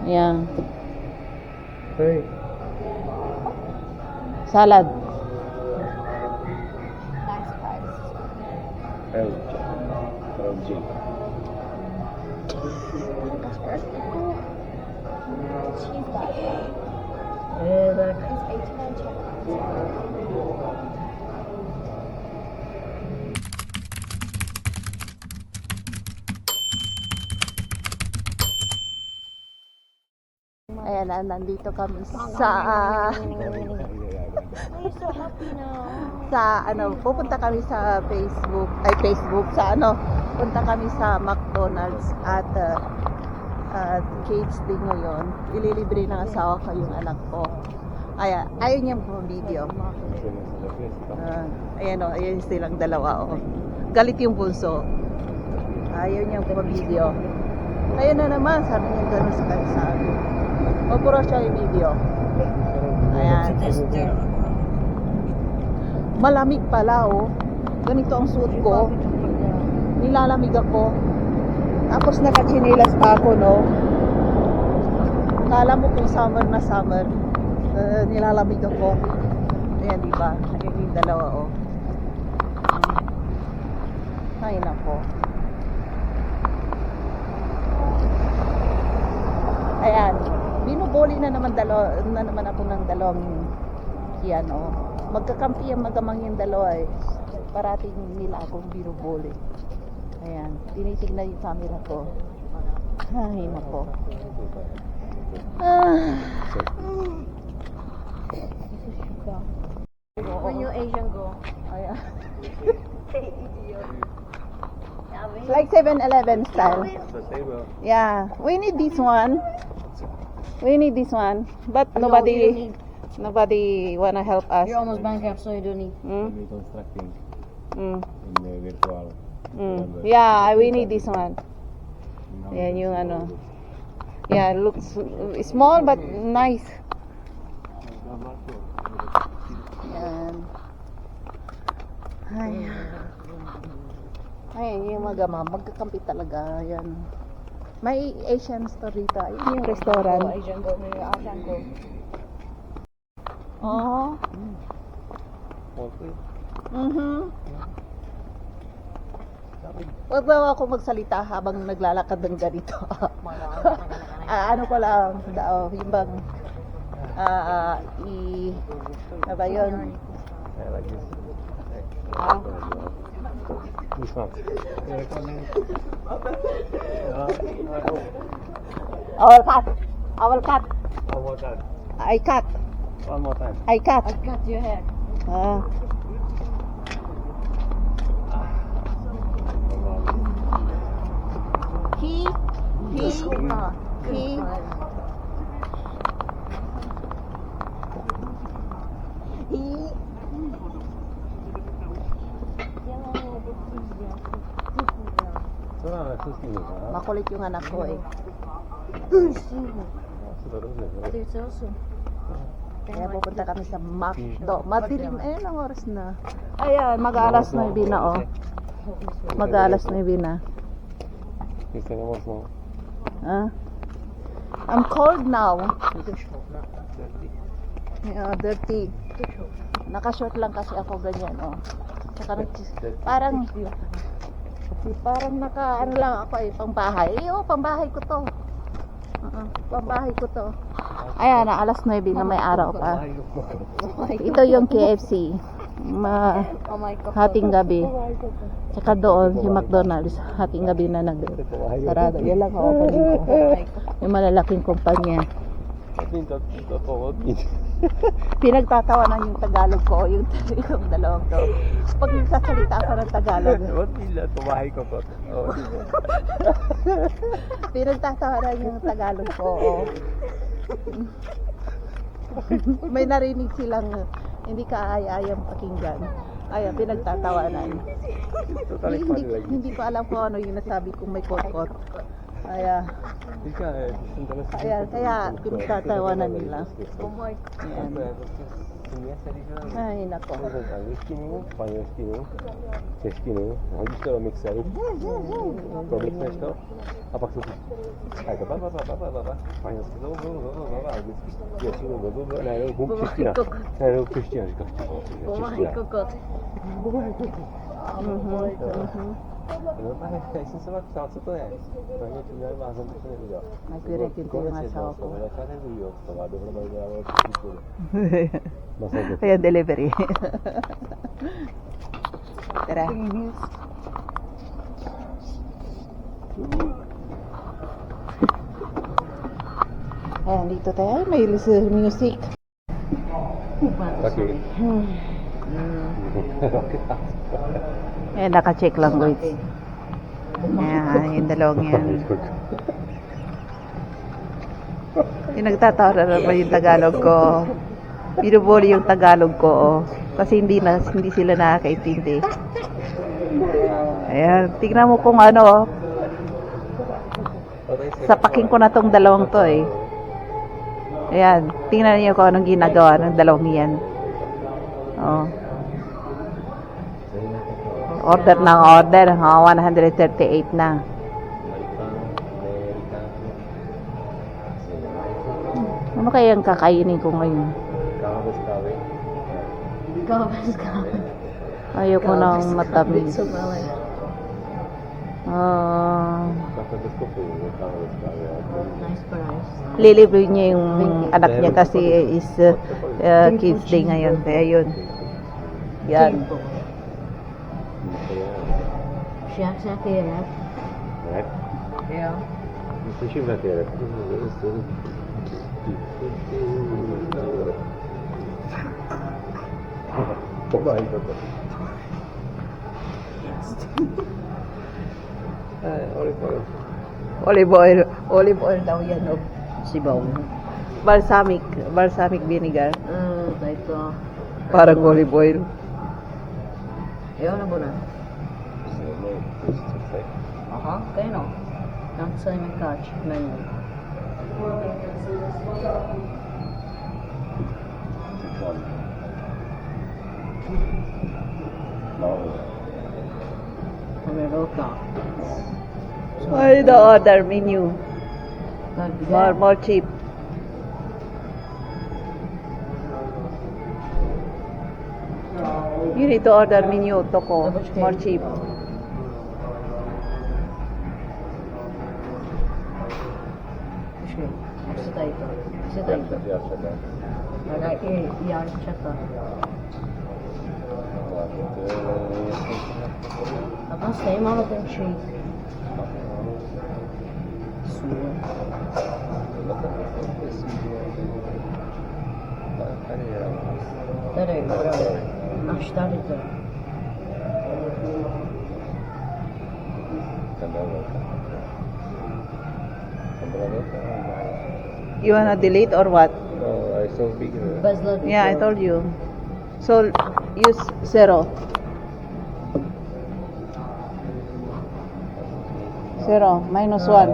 Ayan. Hey. Salad. Nice guys. LG. Cheese bag. Yeah, It's 89 chocolate. Ayan, nandito kami sa You're so happy now. pupunta kami sa Facebook punta kami sa McDonald's at Kate's din ngayon. Ililibre ng asawa ko yung anak ko. Ayaw niyang video. Ayan silang dalawa Galit yung bunso. Ayaw niyang video. Ayun na naman, sabi niya gano'n sa sabi. Puro siya yung video. Ayan. Malamig pala Ganito ang suot ko. Nilalamig ako. Tapos nakachinelas pa ako Kala mo kung summer na summer. Nilalamig ako. Ayan, diba? Ayan yung dalawa Ay, nako. Ayan. Binubuli na naman ako ng dalawang yan Magkakampi ang magamang yung dalawa Parating nila akong binubuli. Ayan. Tinitignan yung camera ko. Ay, nako. When you Asian go. Ayan. It's like 7-Eleven style. Yeah. We need this one. But nobody wanna help us. You're almost bankrupt, so you don't need. Reconstructing Mm. in the virtual. Yeah, we need this one. Yan yung Yeah, looks small but nice. Yan. Ay, yung magkakampi talaga. Yan. May Asian store dito. Yun yung restaurant. Asian go. Asian go. Huwag daw ako magsalita habang naglalakad ng ganito. Ano ko lang, yung bang, ano ba yun? I like this. This one. I will cut. One more time. I cut. One more time. I cut. I cut your hair. He makulit yung anak ko Kaya pupunta kami sa McDo. Madilim. Ayun ang oras na. Ayan, mag-alas 9 na Mag-alas 9 na. I'm cold now. Dirty. Naka-short lang kasi ako ganyan Saka parang naka lang ako pangbahay. Pangbahay ko to. Pambahay ko to. Ayan, alas 9 na may araw pa. Ito yung KFC. Hating gabi. Tsaka doon, yung McDonald's. Hating gabi na sarado. Yan lang ako pa dito. Yung malalaking kumpanya. Pinagtatawanan yung Tagalog ko. Yung dalawang to. Pag nagsasalita ako ng Tagalog. Pinagtatawanan yung Tagalog ko. May narinig silang hindi kaaya-ayang pakinggan. Ayan, pinagtatawanan. Hindi ko alam kung ano yung nasabi kong may kot-kot. Kaya, Fica, kaya pinagtatawanan nila. Ayan. Ay, nako. Angličtinu, španělštinu, češtinu, hodíš to do mixeru, promixneš to a pak jsou a je to španělsky, anglicky, češtinu, najednou bum, čeština, najednou čeština, říkáš, Pomáhej kokot. No pane, já jsem se vás ptal, co to je. Na mě tím nevím, jsem to neviděl. Nagre-rekin ko yung asawa ko. Začátek druhého, to má dohromady dávalo příkladu. Ayan, delivery. Tara. Ayan, dito tayo. Ay, may music. Taky. Ayan, naka-check language. Ayan, yung dalawang yan. Yung nagtatawa na yung Tagalog ko. Binubuli yung Tagalog ko, oh. Kasi hindi sila nakakaintindi. Ayan, tignan mo kung ano, oh. Sapakin ko na tong dalawang to, eh. Ayan, tingnan niyo kung anong ginagawa ng dalawang yan. Oh. Order ng order, 138 na. Ano kaya ang kakainin ko ngayon? Gabas ka. Ayoko ng matamis. Nice price. Lilibre niya yung anak niya kasi is kids day ngayon. Kaya yun. Yan. Siya kaya. Yeah. Slyším na ty Pomáhej toto. Olive oil daw yan. Oh. Sibaw. Balsamic vinegar. Ito. Parang olive oil. Ayaw na ba na? Aha, kaya no. Ang sa'yo may catch. Menu. America. Ay, the order menu. More cheap. You need to order menu, Toko. More cheap. Sita ito. Lagay iyan siya to. Tapos tayo mga itong shake. Suwa. Tara, bravo. Ashtar ito. You wanna delete or what? No, I saw big. Yeah, I told you. So, use 0. 0, -1.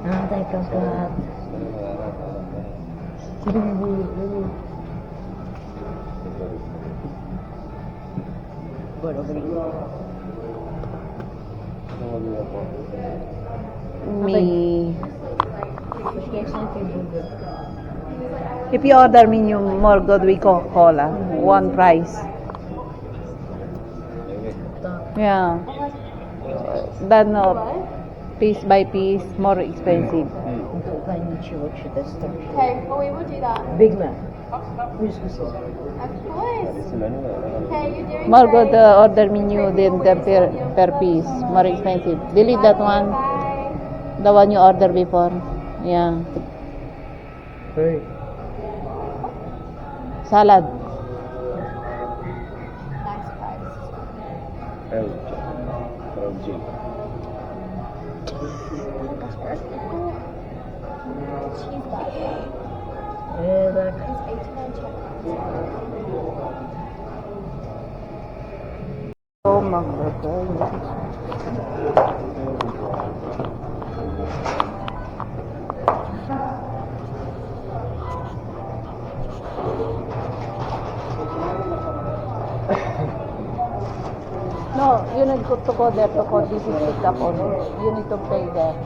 Antay ka pa. Me. If you order menu more good with Coca-Cola, one price. Yeah. Then piece by piece, more expensive. Okay, well, we will do that. Big Mac. Of course. Okay, you're doing More great. good order menu than the per piece, more expensive. Delete that one, Bye. the one you ordered before. Yeah. Hey. Salad. Nice price. LG. Cheese burger. Eh, It's 89 chocolate. Oh, magdagay. You need to go there to call this is pick up only. You need to pay there.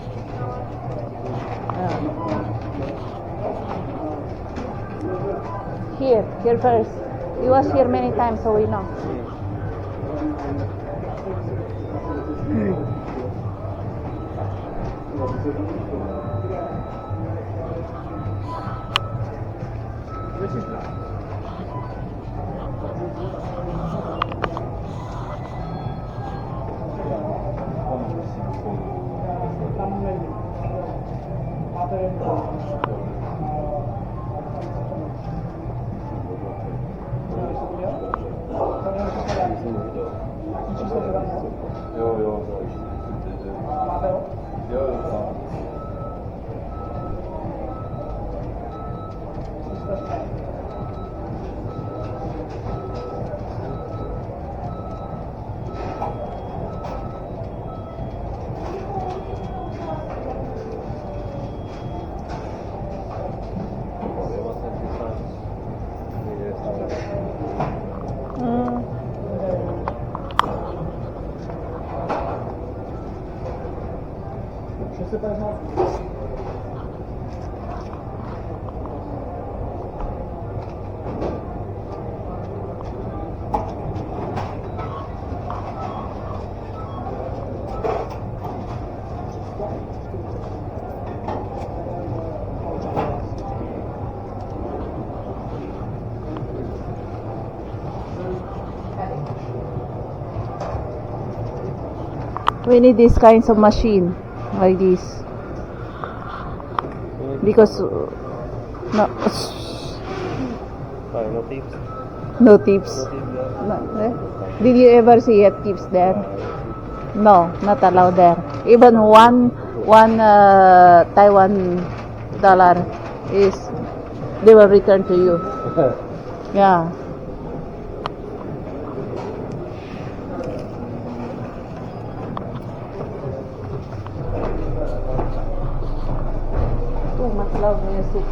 Here first. He was here many times, so we know. We need these kinds of machine like this because no No tips. no tips. No, did you ever see a tips there? No, not allowed there. Even one Taiwan dollar is they will return to you. Yeah. Oh, mas loud music.